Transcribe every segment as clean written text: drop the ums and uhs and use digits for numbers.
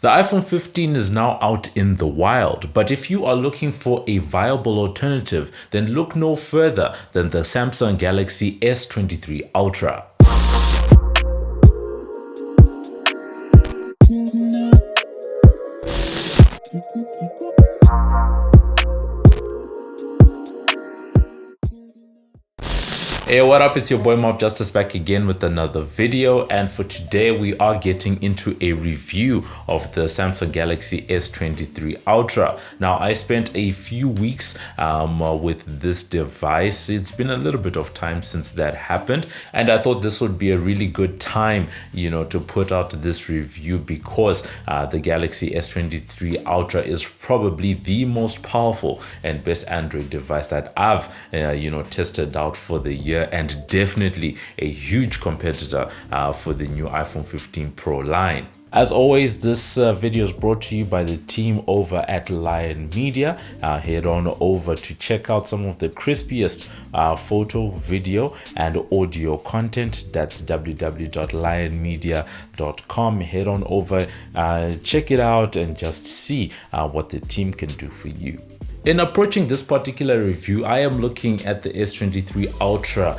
The iPhone 15 is now out in the wild, but if you are looking for a viable alternative, then look no further than the Samsung Galaxy S23 Ultra. Hey, what up? It's your boy MobbJustice back again with another video, and for today we are getting into a review of the Samsung Galaxy S23 Ultra. Now, I spent a few weeks with this device. It's been a little bit of time since that happened, and I thought this would be a really good time, to put out this review because the Galaxy S23 Ultra is probably the most powerful and best Android device that I've tested out for the year, and definitely a huge competitor for the new iPhone 15 Pro line. As always, this video is brought to you by the team over at Lion Media. Head on over to check out some of the crispiest photo, video, and audio content. That's www.lionmedia.com. Head on over, check it out, and just see what the team can do for you. In approaching this particular review, I am looking at the S23 Ultra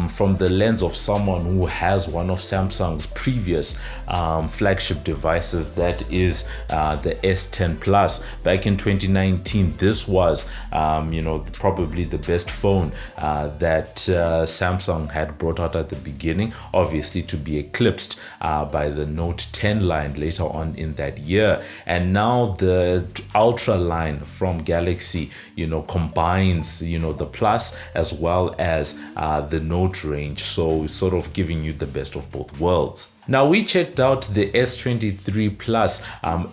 from the lens of someone who has one of Samsung's previous flagship devices, that is the S10 Plus. Back in 2019, this was probably the best phone that Samsung had brought out at the beginning, obviously to be eclipsed by the Note 10 line later on in that year. And now the Ultra line from Galaxy combines the Plus as well as the Note range, so sort of giving you the best of both worlds. Now, we checked out the S23 Plus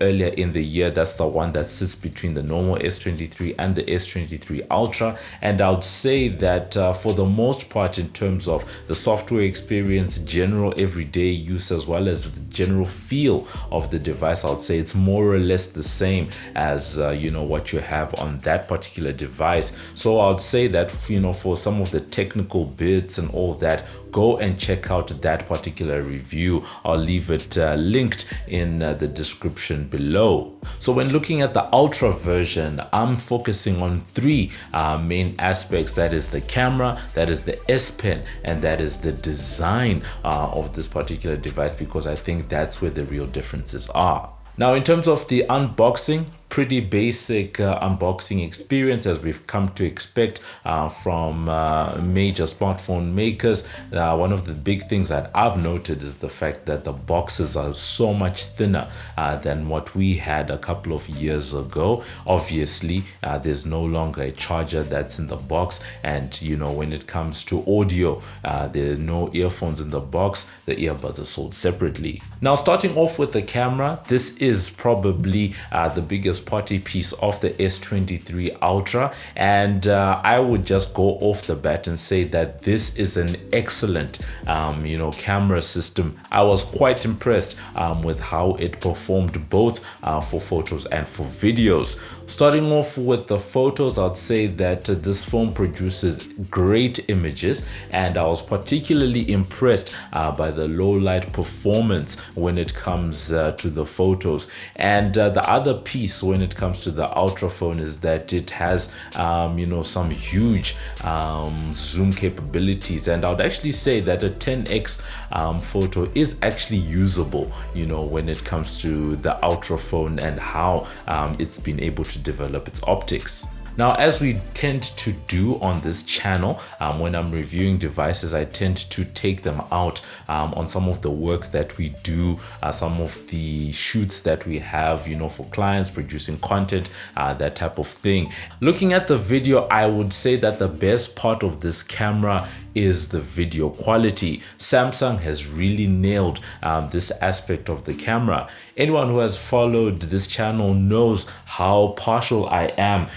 earlier in the year. That's the one that sits between the normal S23 and the S23 Ultra, and I would say that for the most part, in terms of the software experience, general everyday use, as well as the general feel of the device, I would say it's more or less the same as what you have on that particular device. So I would say that for some of the technical bits and all that, go and check out that particular review. I'll leave it linked in the description below. So when looking at the Ultra version, I'm focusing on three main aspects. That is the camera, that is the S Pen, and that is the design of this particular device, because I think that's where the real differences are. Now, in terms of the unboxing, pretty basic unboxing experience as we've come to expect from major smartphone makers. One of the big things that I've noted is the fact that the boxes are so much thinner than what we had a couple of years ago. Obviously, there's no longer a charger that's in the box, and when it comes to audio, there's no earphones in the box. The earbuds are sold separately. Now, starting off with the camera, this is probably the biggest party piece of the S23 Ultra, and I would just go off the bat and say that this is an excellent camera system. I was quite impressed with how it performed both for photos and for videos. Starting off with the photos, I'd say that this phone produces great images, and I was particularly impressed by the low light performance when it comes to the photos. And the other piece when it comes to the Ultra phone is that it has some huge zoom capabilities, and I would actually say that a 10x photo is actually usable when it comes to the Ultra phone and how it's been able to develop its optics. Now, as we tend to do on this channel, when I'm reviewing devices, I tend to take them out on some of the work that we do, some of the shoots that we have, for clients, producing content, that type of thing. Looking at the video, I would say that the best part of this camera is the video quality. Samsung has really nailed this aspect of the camera. Anyone who has followed this channel knows how partial I am,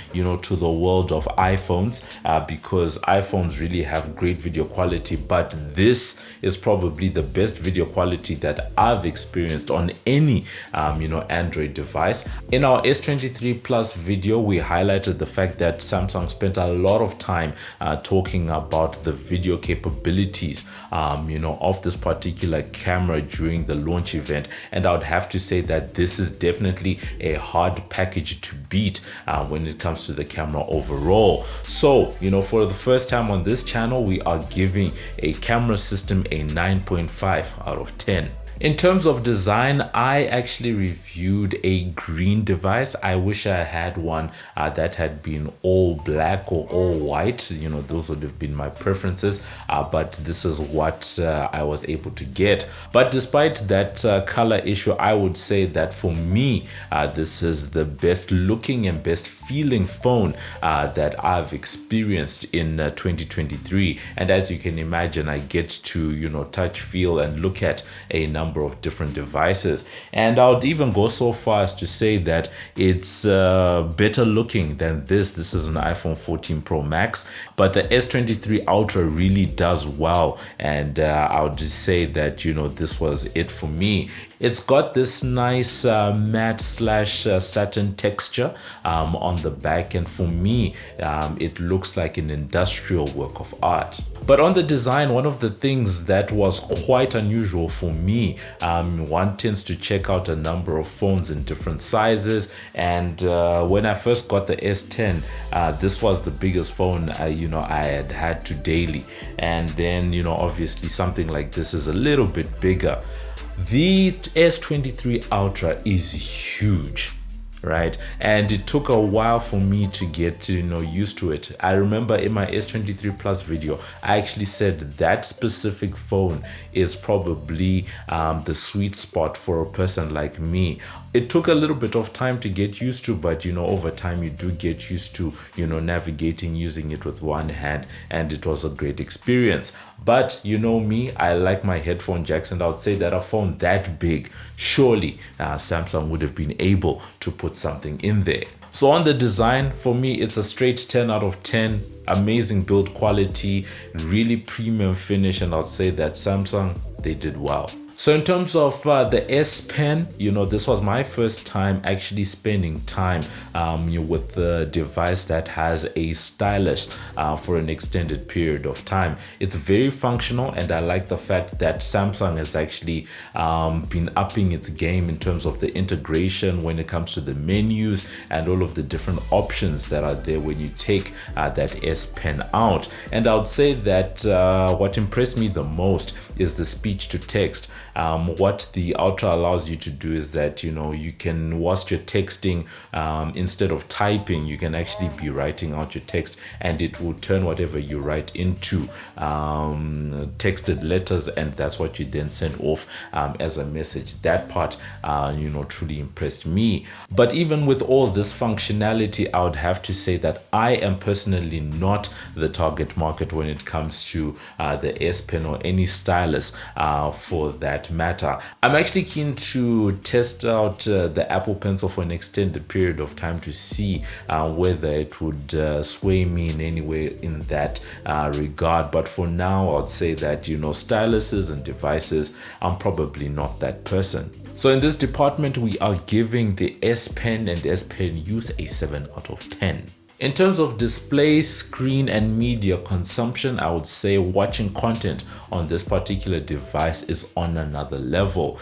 to the world of iPhones, because iPhones really have great video quality, but this is probably the best video quality that I've experienced on any, Android device. In our S23 Plus video, we highlighted the fact that Samsung spent a lot of time talking about the video video capabilities, of this particular camera during the launch event. And I would have to say that this is definitely a hard package to beat when it comes to the camera overall. So, for the first time on this channel, we are giving a camera system a 9.5 out of 10. In terms of design, I actually reviewed a green device. I wish I had one that had been all black or all white. Those would have been my preferences, but this is what I was able to get. But despite that color issue, I would say that for me, this is the best looking and best feeling phone that I've experienced in 2023. And as you can imagine, I get to touch, feel, and look at a number of different devices. And I would even go so far as to say that it's better looking than this. This is an iPhone 14 Pro Max, but the S23 Ultra really does well. And I would just say that, this was it for me. It's got this nice matte / satin texture on the back, and for me it looks like an industrial work of art. But on the design, one of the things that was quite unusual for me, one tends to check out a number of phones in different sizes, and when I first got the S10, this was the biggest phone I had to daily, and then obviously something like this is a little bit bigger. The S23 Ultra is huge, right? And it took a while for me to get used to it. I remember in my S23 Plus video, I actually said that specific phone is probably the sweet spot for a person like me. It took a little bit of time to get used to, but over time you do get used to navigating using it with one hand, and it was a great experience. But me, I like my headphone jacks, and I would say that a phone that big, surely Samsung would have been able to put something in there. So on the design, for me, it's a straight 10 out of 10. Amazing build quality, really premium finish, and I'll say that Samsung, they did well. So in terms of the S Pen, this was my first time actually spending time with the device that has a stylus for an extended period of time. It's very functional, and I like the fact that Samsung has actually been upping its game in terms of the integration when it comes to the menus and all of the different options that are there when you take that S Pen out. And I would say that what impressed me the most is the speech to text. What the Ultra allows you to do is that you can, whilst you're texting, instead of typing, you can actually be writing out your text, and it will turn whatever you write into texted letters, and that's what you then send off as a message. That part truly impressed me. But even with all this functionality, I would have to say that I am personally not the target market when it comes to the S Pen or any stylus for that matter. I'm actually keen to test out the Apple Pencil for an extended period of time to see whether it would sway me in any way in that regard. But for now, I'd say that styluses and devices, I'm probably not that person. So in this department, we are giving the S Pen and S Pen Use a 7 out of 10. In terms of display, screen, and media consumption, I would say watching content on this particular device is on another level.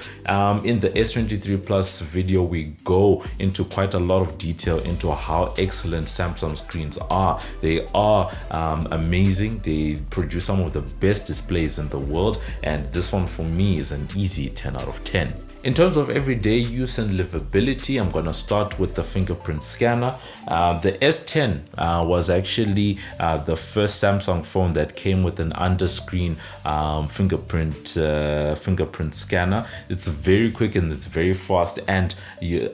In the S23 Plus video, we go into quite a lot of detail into how excellent Samsung screens are. They are amazing. They produce some of the best displays in the world, and this one for me is an easy 10 out of 10. In terms of everyday use and livability, I'm going to start with the fingerprint scanner. The S10 was actually the first Samsung phone that came with an under-screen fingerprint scanner. It's very quick and it's very fast, and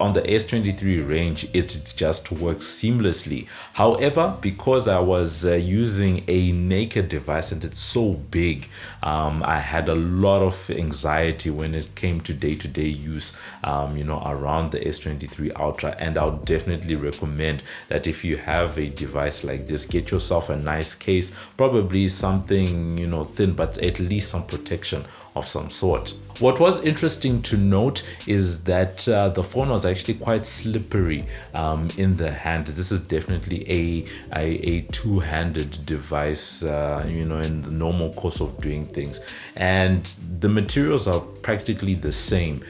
on the S23 range, it just works seamlessly. However, because I was using a naked device and it's so big, I had a lot of anxiety when it came to day-to-day use around the S23 Ultra, and I would definitely recommend that if you have a device like this, get yourself a nice case, probably something thin, but at least some protection of some sort. What was interesting to note is that the phone was actually quite slippery in the hand. This is definitely a two-handed device, you know, in the normal course of doing things. And the materials are practically the same,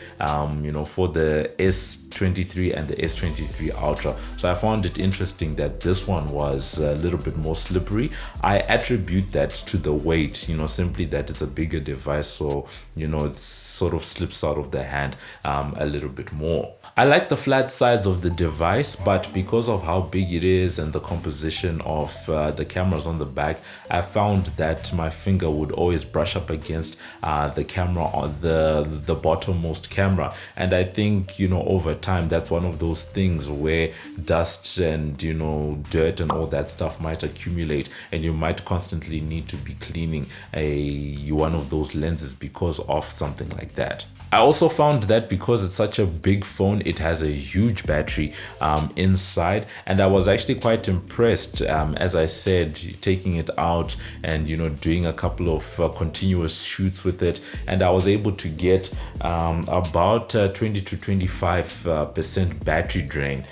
you know, for the S23 and the S23 Ultra. So I found it interesting that this one was a little bit more slippery. I attribute that to the weight, you know, simply that it's a bigger device, so you know it sort of slips out of the hand a little bit more. I like the flat sides of the device, but because of how big it is and the composition of the cameras on the back, I found that my finger would always brush up against the camera on the bottommost camera. And I think, you know, over time, that's one of those things where dust and, you know, dirt and all that stuff might accumulate, and you might constantly need to be cleaning one of those lenses because of something like that. I also found that because it's such a big phone, it has a huge battery inside, and I was actually quite impressed, as I said, taking it out and, you know, doing a couple of continuous shoots with it, and I was able to get about 20 to 25% battery drain,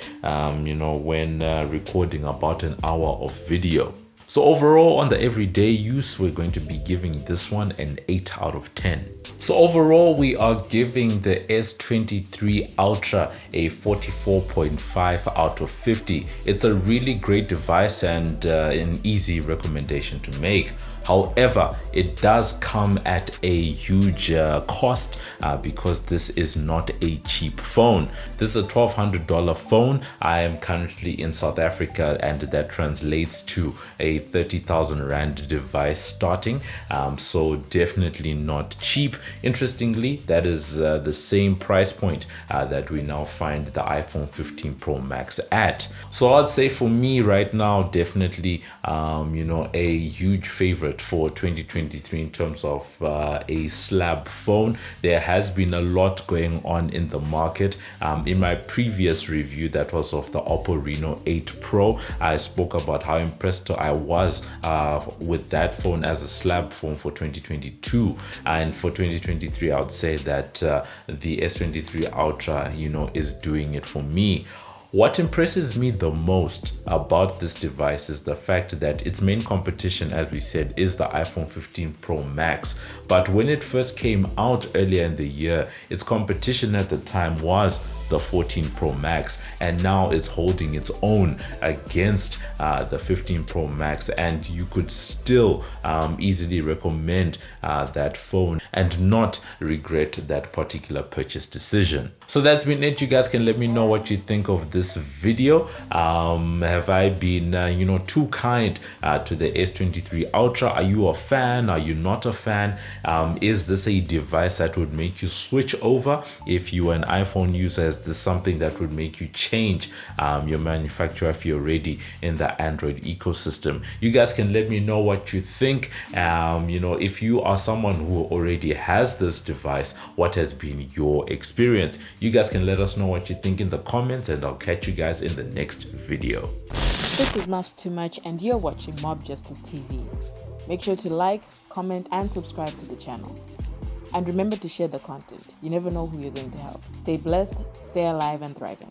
you know, when recording about an hour of video. So overall, on the everyday use, we're going to be giving this one an 8 out of 10. So overall, we are giving the S23 Ultra a 44.5 out of 50. It's a really great device and an easy recommendation to make. However, it does come at a huge cost because this is not a cheap phone. This is a $1,200 phone. I am currently in South Africa, and that translates to a 30,000 Rand device starting. So definitely not cheap. Interestingly, that is the same price point that we now find the iPhone 15 Pro Max at. So I'd say for me right now, definitely, you know, a huge favorite for 2023 in terms of a slab phone. There has been a lot going on in the market. In my previous review, that was of the Oppo Reno 8 Pro, I spoke about how impressed I was with that phone as a slab phone for 2022, and for 2023 I would say that the S23 Ultra, you know, is doing it for me. What impresses me the most about this device is the fact that its main competition, as we said, is the iPhone 15 Pro Max. But when it first came out earlier in the year, its competition at the time was the 14 Pro Max, and now it's holding its own against the 15 Pro Max, and you could still easily recommend that phone and not regret that particular purchase decision. So that's been it. You guys can let me know what you think of this video. Have I been you know, too kind to the S23 Ultra? Are you a fan? Are you not a fan? Is this a device that would make you switch over? If you are an iPhone user, is this something that would make you change your manufacturer if you're already in the Android ecosystem? You guys can let me know what you think. You know, if you are someone who already has this device, what has been your experience? You guys can let us know what you think in the comments, and I'll catch you guys in the next video. This is Muffs Too Much, and you're watching MobbJustice TV. Make sure to like, comment, and subscribe to the channel. And remember to share the content. You never know who you're going to help. Stay blessed, stay alive, and thriving.